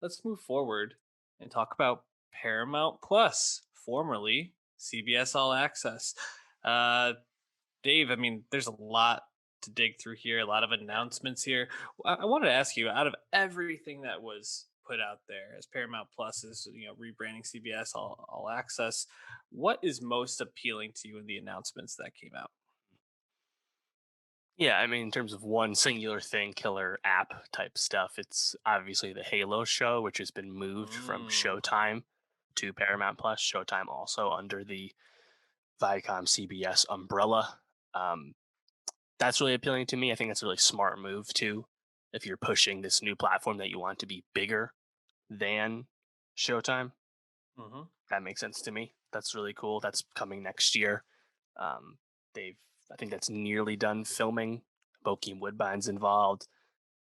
let's move forward and talk about Paramount Plus, formerly CBS All Access. Uh, Dave, I mean, there's a lot to dig through here, a lot of announcements here. I wanted to ask you, out of everything that was put out there as Paramount Plus is, rebranding CBS All Access, what is most appealing to you in the announcements that came out? Yeah, I mean, in terms of one singular thing, killer app type stuff, it's obviously the Halo show, which has been moved from Mm, Showtime to Paramount Plus. Showtime also under the Viacom CBS umbrella. Um, that's really appealing to me. I think that's a really smart move too. If you're pushing this new platform that you want to be bigger than Showtime, hmm. that makes sense to me. That's really cool. That's coming next year. Um, I think that's nearly done filming. Bokeem Woodbine's involved.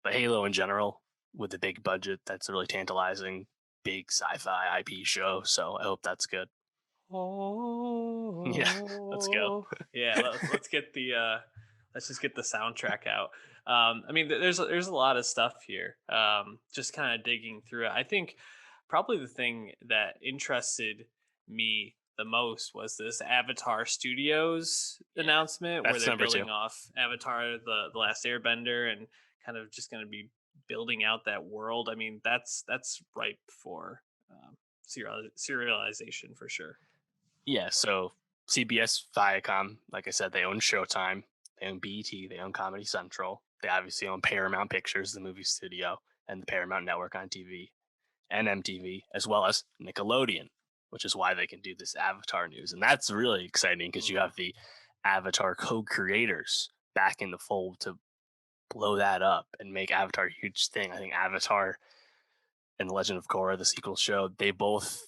But Halo in general, with the big budget, that's a really tantalizing, big sci-fi IP show. So I hope that's good. Yeah, let's go. Oh, yeah. Let's get the let's just get the soundtrack out. I mean, there's a lot of stuff here. Just kind of digging through it. I think probably the thing that interested me the most was this Avatar Studios Yeah, announcement where that's they're number two. building off Avatar, the Last Airbender, and kind of just going to be building out that world. I mean, that's ripe for serialization for sure. Yeah, so CBS Viacom, like I said, they own Showtime, they own BET, they own Comedy Central, they obviously own Paramount Pictures, the movie studio, and the Paramount Network on TV, and MTV, as well as Nickelodeon, which is why they can do this Avatar news. And that's really exciting because you Mm. have the Avatar co creators back in the fold to blow that up and make Avatar a huge thing. I think Avatar and The Legend of Korra, the sequel show, they both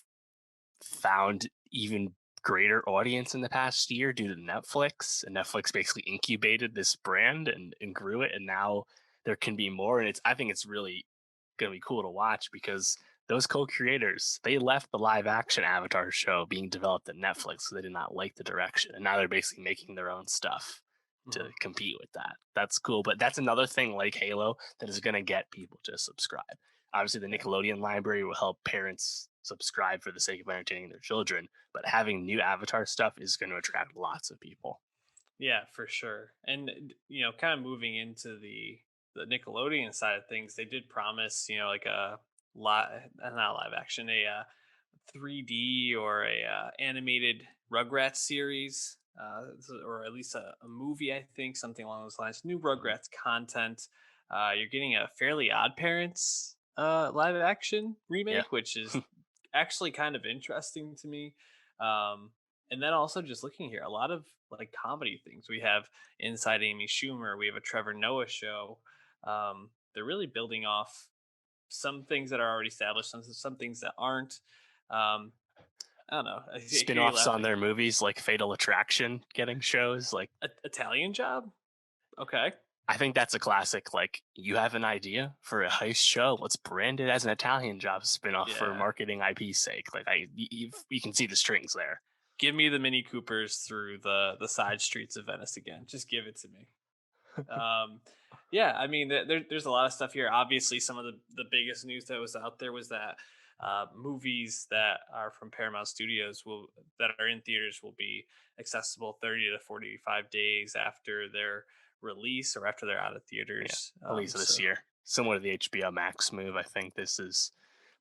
found even greater audience in the past year due to Netflix. And Netflix basically incubated this brand and grew it. And now there can be more. And I think it's really going to be cool to watch because those co-creators, they left the live action Avatar show being developed at Netflix, so they did not like the direction, and now they're basically making their own stuff to Mhm. compete with that. That's cool, but that's another thing like Halo that is going to get people to subscribe. Obviously, the Yeah. Nickelodeon library will help parents subscribe for the sake of entertaining their children, but having new Avatar stuff is going to attract lots of people. Yeah, for sure. And kind of moving into the Nickelodeon side of things, they did promise, like a lot, not live action, a 3D or a animated Rugrats series, or at least a movie. I think something along those lines. New Mhm. Rugrats content. You're getting a Fairly Odd Parents live action Yeah. remake, which is actually kind of interesting to me. Um, and then also just looking here, a lot of like comedy things. We have Inside Amy Schumer. We have a Trevor Noah show. They're really building off some things that are already established, some things that aren't. Um, I don't know. I hear you Spin-offs on laughing. their movies like Fatal Attraction getting shows like Italian Job. Okay. I think that's a classic. Like, you have an idea for a heist show, let's brand it as an Italian Job spinoff for Yeah. marketing IP sake. Like, you can see the strings there. Give me the Mini Coopers through the side streets of Venice again. Just give it to me. Um, yeah, I mean, there's a lot of stuff here. Obviously, some of the biggest news that was out there was that movies that are from Paramount Studios will that are in theaters will be accessible 30 to 45 days after their release or after they're out of Yeah, theaters. release of this So year, similar to the HBO Max move. I think this is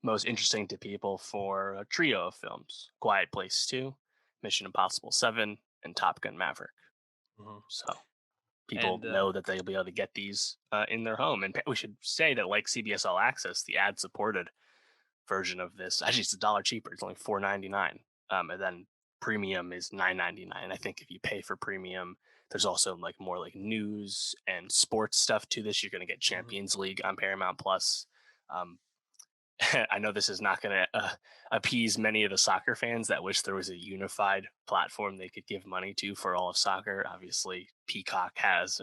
most interesting to people for a trio of films: Quiet Place 2, Mission Impossible 7, and Top Gun Maverick. mhm. So people and know that they'll be able to get these in their home. And we should say that, like CBS All Access, the ad supported version of this. Actually, it's a dollar cheaper. It's only $4.99, and then premium is $9.99. I think if you pay for premium, there's also like more like news and sports stuff to this. You're going to get mhm. Champions League on Paramount Plus. Um, I know this is not going to appease many of the soccer fans that wish there was a unified platform they could give money to for all of soccer. Obviously, Peacock has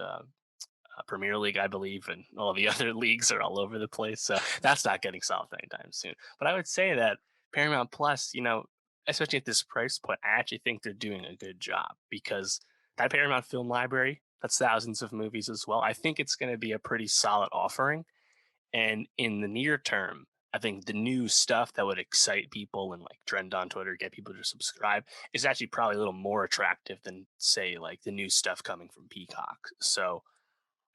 Premier League, I believe, and all the other leagues are all over the place. So that's not getting solved anytime soon. But I would say that Paramount Plus, especially at this price point, I actually think they're doing a good job because that Paramount Film Library, that's thousands of movies as well. I think it's going to be a pretty solid offering. And in the near term, I think the new stuff that would excite people and like trend on Twitter, get people to subscribe, is actually probably a little more attractive than say like the new stuff coming from Peacock. So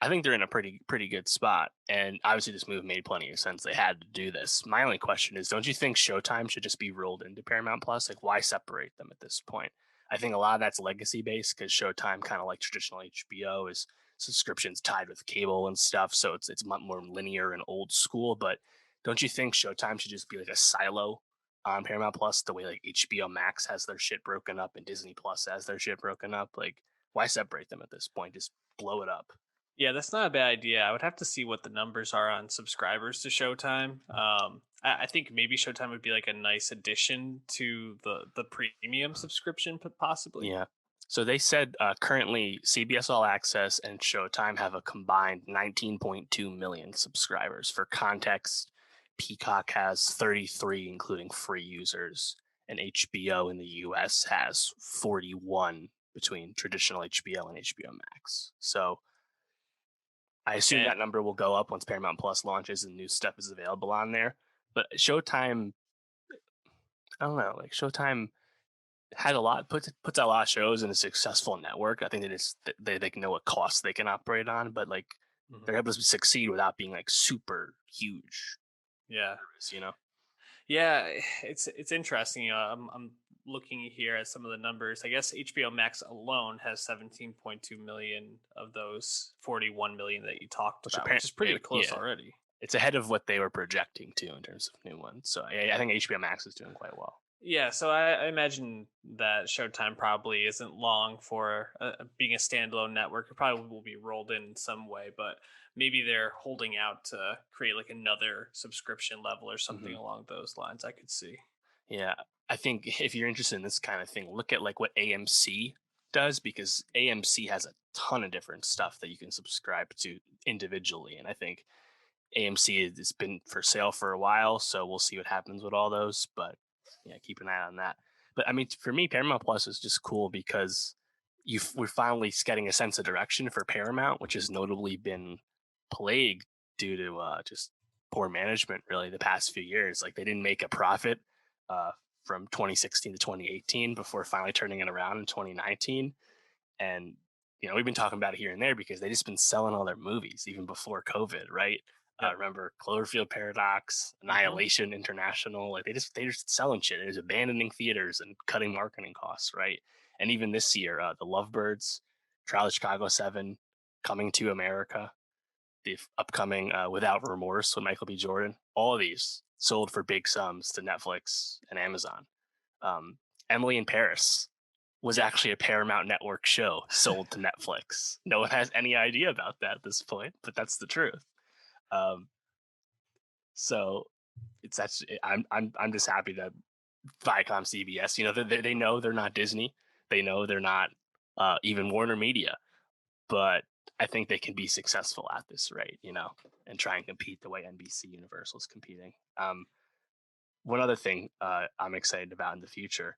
I think they're in a pretty good spot. And obviously this move made plenty of sense. They had to do this. My only question is, don't you think Showtime should just be rolled into Paramount Plus? Like why separate them at this point? I think a lot of that's legacy based because Showtime, kind of like traditional HBO, is subscriptions tied with cable and stuff. So it's much more linear and old school. But don't you think Showtime should just be like a silo on Paramount Plus, the way like HBO Max has their shit broken up and Disney Plus has their shit broken up? Like, why separate them at this point? Just blow it up. Yeah, that's not a bad idea. I would have to see what the numbers are on subscribers to Showtime. I think maybe Showtime would be like a nice addition to the premium subscription, possibly. Yeah. So they said currently CBS All Access and Showtime have a combined 19.2 million subscribers. For context, Peacock has 33, including free users, and HBO in the US has 41 between traditional HBO and HBO Max. So I assume And that number will go up once Paramount Plus launches and new stuff is available on there. But Showtime, I don't know, like Showtime had a lot puts out a lot of shows in a successful network. I think they know what costs they can operate on, but like mhm, they're able to succeed without being like super huge. yeah, You know, yeah, it's interesting. I'm looking here at some of the numbers. I guess HBO Max alone has 17.2 million of those 41 million that you talked which about, which is apparently, pretty close yeah, already. it's ahead of what they were projecting too in terms of new ones. So I think HBO Max is doing quite well. Yeah, so I imagine that Showtime probably isn't long for being a standalone network. It probably will be rolled in some way, but maybe they're holding out to create like another subscription level or something Hmm. along those lines. I could see. Yeah, I think if you're interested in this kind of thing, look at like what AMC does, because AMC has a ton of different stuff that you can subscribe to individually, and I think AMC has been for sale for a while, so we'll see what happens with all those. But yeah, keep an eye on that. But I mean, for me, Paramount Plus is just cool because we're finally getting a sense of direction for Paramount, which has notably been plagued due to just poor management. Really, the past few years, like they didn't make a profit uh, from 2016 to 2018 before finally turning it around in 2019. And we've been talking about it here and there because they just been selling all their movies even before COVID, right? Yep. Remember Cloverfield Paradox, Hmm. Annihilation International? Like they just selling shit. They're just abandoning theaters and cutting marketing costs, right? And even this year, the Lovebirds, Trial of Chicago 7, Coming to America, the upcoming Without Remorse with Michael B. Jordan, all of these sold for big sums to Netflix and Amazon. Um, Emily in Paris was Yep. actually a Paramount Network show sold to Netflix. No one has any idea about that at this point, but that's the truth. Um, so it's actually I'm just happy that Viacom, CBS, they know they're not Disney, they know they're not even Warner Media, but I think they can be successful at this rate, and try and compete the way NBC Universal is competing. One other thing I'm excited about in the future,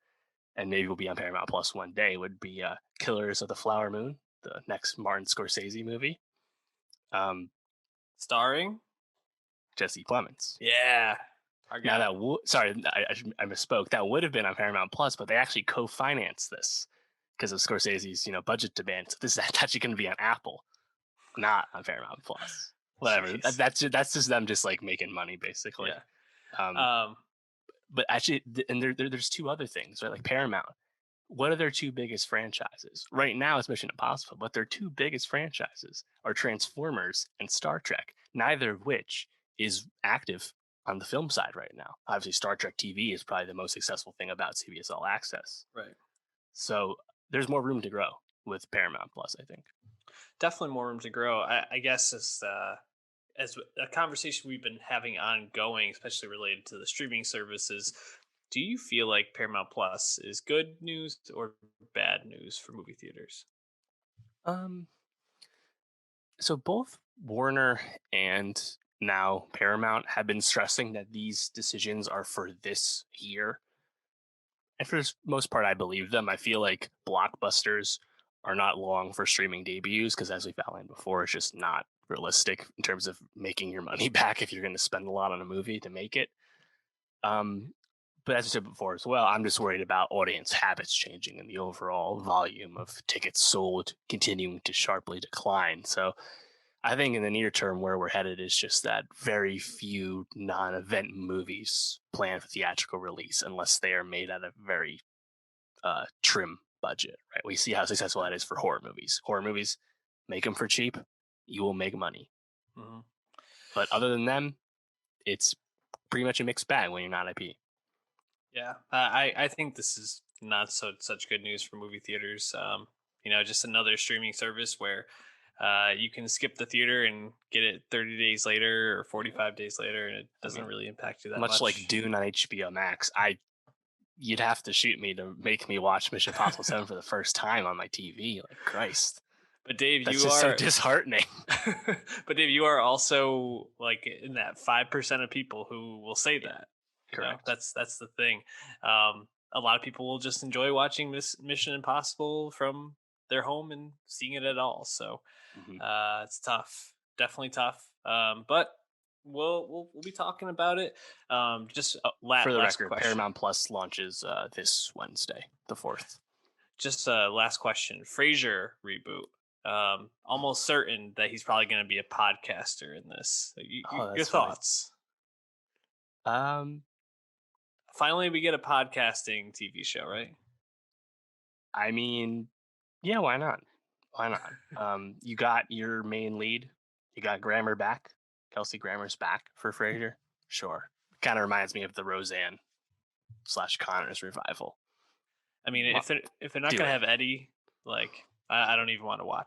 and maybe will be on Paramount Plus one day, would be Killers of the Flower Moon, the next Martin Scorsese movie. Um, Starring. Jesse Plemons. Yeah, our Now guy. that sorry, I misspoke. That would have been on Paramount Plus, but they actually co-financed this because of Scorsese's budget demand. So this is actually going to be on Apple, not on Paramount Plus. Whatever. Jeez. That's just them just like making money basically. Yeah. Um, Um. but actually, and there's two other things, right? Like Paramount, what are their two biggest franchises? Right now, it's Mission Impossible, but their two biggest franchises are Transformers and Star Trek, neither of which is active on the film side right now. Obviously, Star Trek TV is probably the most successful thing about CBS All Access. Right. So there's more room to grow with Paramount Plus, I think. Definitely more room to grow. I guess as a conversation we've been having ongoing, especially related to the streaming services, do you feel like Paramount Plus is good news or bad news for movie theaters? Um, so both Warner and now Paramount have been stressing that these decisions are for this year. And for the most part, I believe them. I feel like blockbusters are not long for streaming debuts because, as we've outlined before, it's just not realistic in terms of making your money back if you're going to spend a lot on a movie to make it. Um, but as I said before as well, I'm just worried about audience habits changing and the overall volume of tickets sold continuing to sharply decline. So I think in the near term, where we're headed is just that very few non-event movies plan for theatrical release unless they are made at a very trim budget. Right? We see how successful that is for horror movies. Horror movies, make them for cheap, you will make money. Mhm. But other than them, it's pretty much a mixed bag when you're not IP. Yeah, I think this is not such good news for movie theaters. Just another streaming service where you can skip the theater and get it 30 days later or 45 days later, and it I doesn't mean, really impact you that much like much. Dune on HBO Max, I you'd have to shoot me to make me watch Mission Impossible 7 for the first time on my TV. Like Christ. But Dave, That's you just so are, disheartening. but Dave, you are also like in that 5% of people who will say Yeah, that. correct. That's the thing. A lot of people will just enjoy watching this Mission Impossible from their home and seeing it at all. So Mhm. it's tough, definitely tough. But we'll be talking about it. Just For the last record, question. Paramount Plus launches this Wednesday, the 4th. Just last question. Frasier reboot. Almost certain that he's probably going to be a podcaster in this. Oh, Your that's funny. thoughts? Um, Finally, we get a podcasting TV show, right? I mean, yeah, why not? Why not? You got your main lead. You got Grammer back. Kelsey Grammer's back for Frasier. Sure. Kind of reminds me of the Roseanne slash Connors revival. I mean, What? if they're not Do going to it. have Eddie, like I don't even want to watch